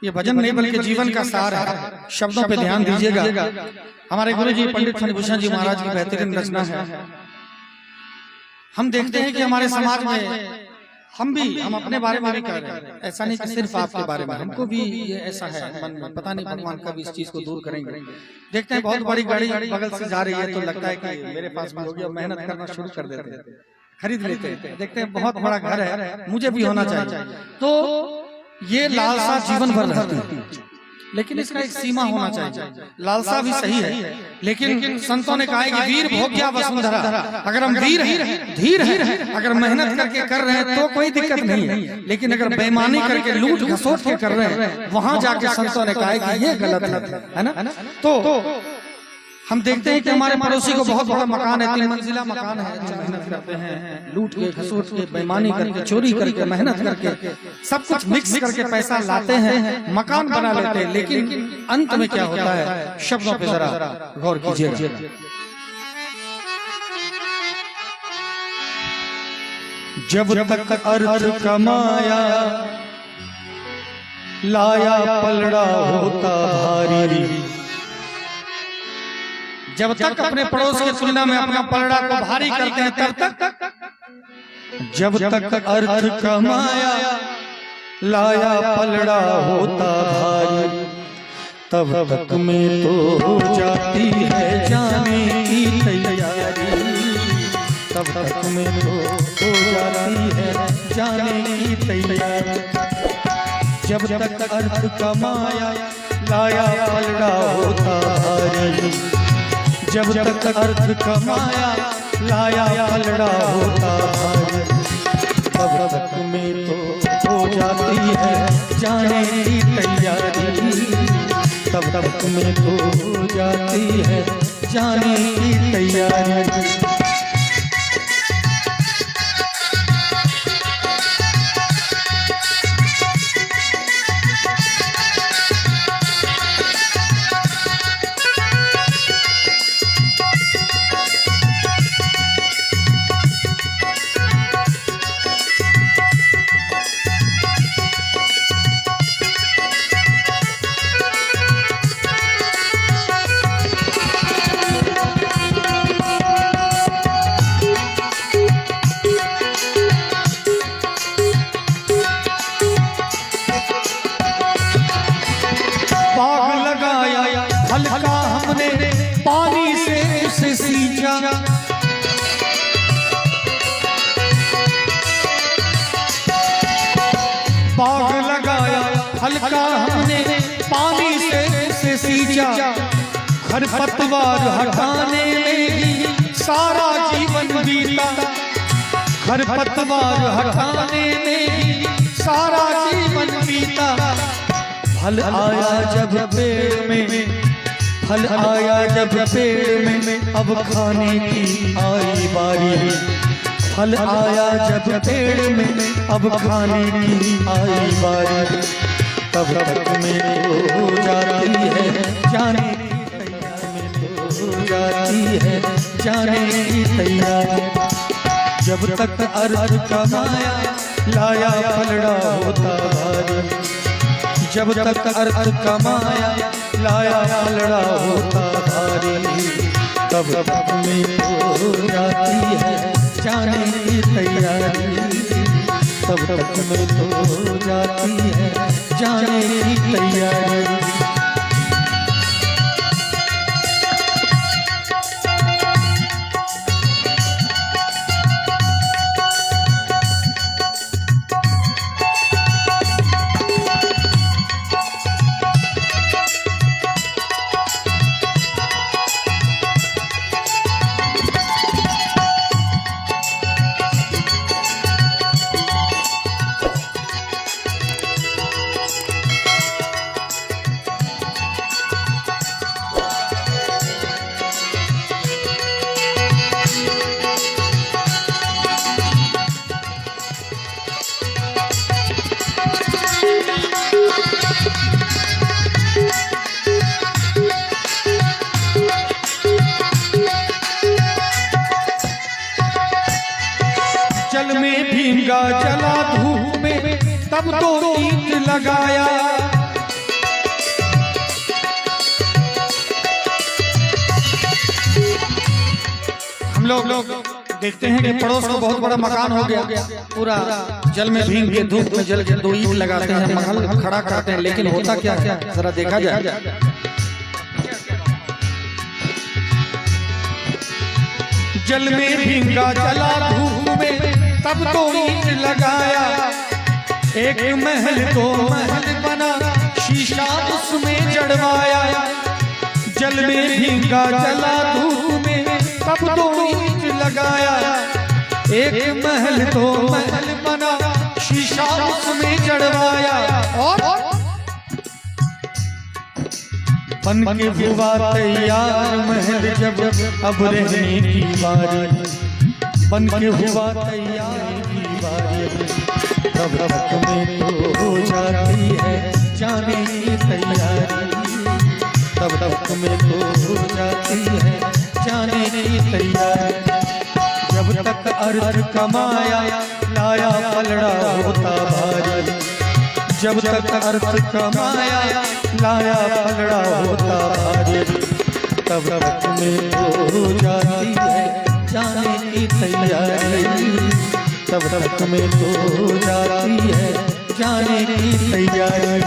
ये भजन नहीं बल्कि जीवन का सार है। शब्दों पे ध्यान दीजिएगा। हमारे गुरु जी पंडित फणिभूषण जी महाराज की बेहतरीन रचना है। हम देखते हैं कि हमारे समाज में हम अपने बारे में भी कह रहे हैं, ऐसा नहीं कि सिर्फ आपके बारे में, हमको भी ये ऐसा है मन में। पता नहीं भगवान कब इस चीज को दूर करेंगे। देखते हैं बहुत बड़ी गाड़ी बगल से जा रही है तो लगता है कि मेरे पास भी होगी, मेहनत करना शुरू कर देते हैं, खरीद लेते हैं। देखते हैं बहुत बड़ा घर है, मुझे भी होना चाहिए, तो ये लालसा जीवन भर रहती है। लेकिन इसका एक सीमा होना चाहिए। लालसा भी सही है, लेकिन संतों ने कहा है कि वीर भोग्या वसुंधरा। अगर हम वीर हैं, धीर हैं, अगर मेहनत करके कर रहे हैं तो कोई दिक्कत नहीं है। लेकिन अगर बेईमानी करके लूट घसोट के कर रहे हैं, वहां जाके संतों ने कहा है कि ये गलत है ना। तो हम देखते हैं कि हमारे पड़ोसी को बहुत बड़ा मकान है, 3 मंजिला मकान है, मेहनत करते हैं, लूट के घसोट के बेईमानी करके चोरी करके मेहनत करके सब कुछ मिक्स करके पैसा लाते हैं, मकान बना लेते हैं। लेकिन अंत में क्या होता है, शब्दों पे जरा गौर कीजिएगा। जब तक अर्थ कमाया लाया पलड़ा होता भारी। जब तक अपने पड़ोस की तुलना में अपना पलड़ा को भारी करते हैं तब तक, जब तक अर्थ कमाया लाया पलड़ा होता भारी, तब तक में तो हो जाती है जाने की तैयारी। तब तक में तो हो जाती है जाने की तैयारी। जब तक अर्थ कमाया लाया पलड़ा होता भारी, जब तक अर्थ कमाया लाया पलड़ा होता है, तब तक में तो हो जाती है जाने की तैयारी। तब तक में तो हो जाती है जाने की तैयारी। हल्का हमने पानी से उसे सींचा, बाग लगाया हल्का हमने पानी से उसे सींचा। खरपतवार हटाने में ही सारा जीवन बीता। खरपतवार हटाने में ही सारा जीवन बीता। फल आया जब पेड़ में, फल आया जब पेड़ में, अब खाने की आई बारी। फल आया जब पेड़ में, अब खाने की आई बारी। तब तक में तो हो जाती है जाने की तैयारी। हो जाती है जाने की तैयारी। जब तक अर्थ कमाया लाया पलड़ा होता भारी। जब तक अर्थ कमाया लाया पलड़ा होता भारी। तब तक में हो जाती है जाने की तैयारी। तब तक में तो हो जाती है जाने की तैयारी। जल में भींगा जला धूप में, तब तो ईंट लगाया। लोग देखते हैं कि पड़ोस में बहुत बड़ा मकान हो गया, पूरा जल में भीग के धूप में जल के 2 ईंट लगाते हैं, महल खड़ा करते हैं, लेकिन होता क्या है जरा देखा जाए। जल में भींगा जला धूप में तब तो ईंट लगाया, एक महल को महल बना शीशा उसमें जड़वाया। जल में भींगा जला धूप में तब तो ईंट लगाया, एक महल को महल बना शीशा उसमें जड़वाया। और बन के हुआ तैयार महल जब अब रहने की बारी, बन के हुआ तैयार की बारी, तब तक में तो हो जाती है जाने की तैयारी, तब तक में तो हो जाती है जाने की तैयारी। जब तक अर्थ कमाया लाया पलड़ा होता भारी, जब तक अर्थ कमाया लाया पलड़ा होता भारी, तब तक में तो हो जाती है जाने की तैयारी, तब तक में तो हो जाती है जाने की तैयारी।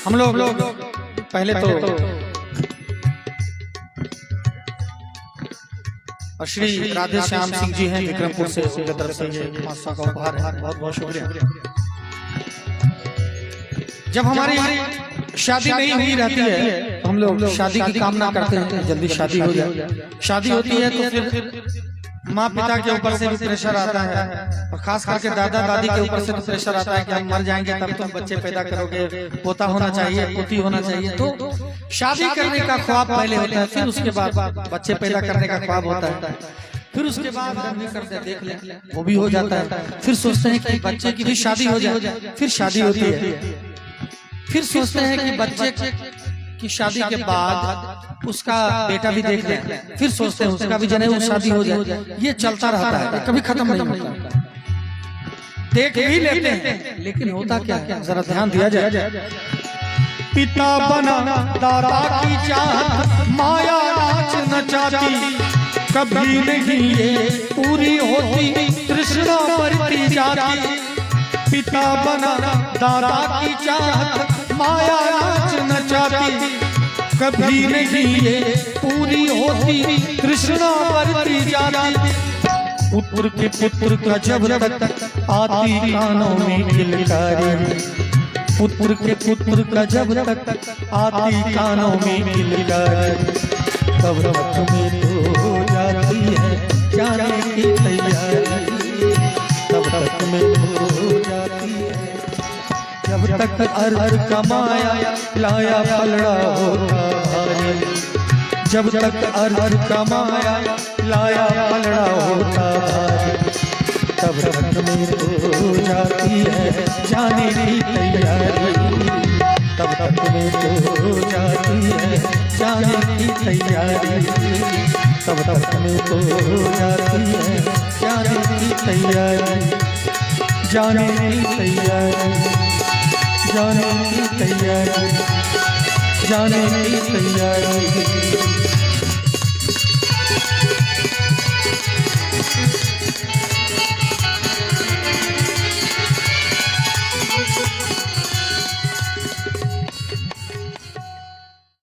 हम लोग पहले तो श्री राधे श्याम सिंह जी हैं विक्रमपुर से, उनकी तरफ से ये 500 का उपहार है, बहुत बहुत शुक्रिया। जब हमारी शादी नहीं हुई रहती है तो हम लोग शादी की कामना करते हैं जल्दी शादी हो जाए। शादी होती है तो फिर माँ पिता के ऊपर से भी प्रेशर आता है, और खास करके दादा दादी के ऊपर से तो प्रेशर आता है कि हम मर जाएंगे तब तुम बच्चे पैदा करोगे, पोता होना चाहिए, पोती होना चाहिए। तो शादी करने का ख्वाब पहले होता है, फिर उसके बाद बच्चे पैदा करने का ख्वाब होता है, फिर उसके बाद हम भी करते हैं देख ले वो भी हो जाता है, फिर सोचते हैं कि बच्चे की भी शादी हो जाए, फिर शादी होती है, फिर सोचते हैं कि बच्चे की शादी के बाद उसका बेटा भी देख लें, फिर सोचते हैं उसका भी जने शादी हो जाए। ये चलता रहता है, कभी खत्म नहीं होता। देख भी लेते हैं लेकिन होता क्या है जरा ध्यान दिया जाए। पिता बना दादा की चाहत माया नाच नचाती, कभी नहीं ये पूरी होती तृष्णा मरती जाती। पिता बना दादा की चाहत माया नाच नचाती, कभी नहीं ये पूरी होती तृष्णा मरती जाती। पुत्र के पुत्र का जब तक आती कानों में किलकारी, पुत्र के पुत्र का जब तक आती कानों में किलकारी, तब तक में तो हो जाती है जाने की तैयारी, तब तक में तो हो जाती है। जब तक अर्थ कमाया लाया पलड़ा होता भारी, जब तक अर्थ कमाया लाया पलड़ा होता भारी, तब तक में तो हो जाती है जाने की तैयारी, तब तक में तो हो जाती है जाने की तैयारी, तब तक में तो हो जाती है जाने की तैयारी, जाने की तैयारी, जाने की तैयारी, जाने की तैयारी,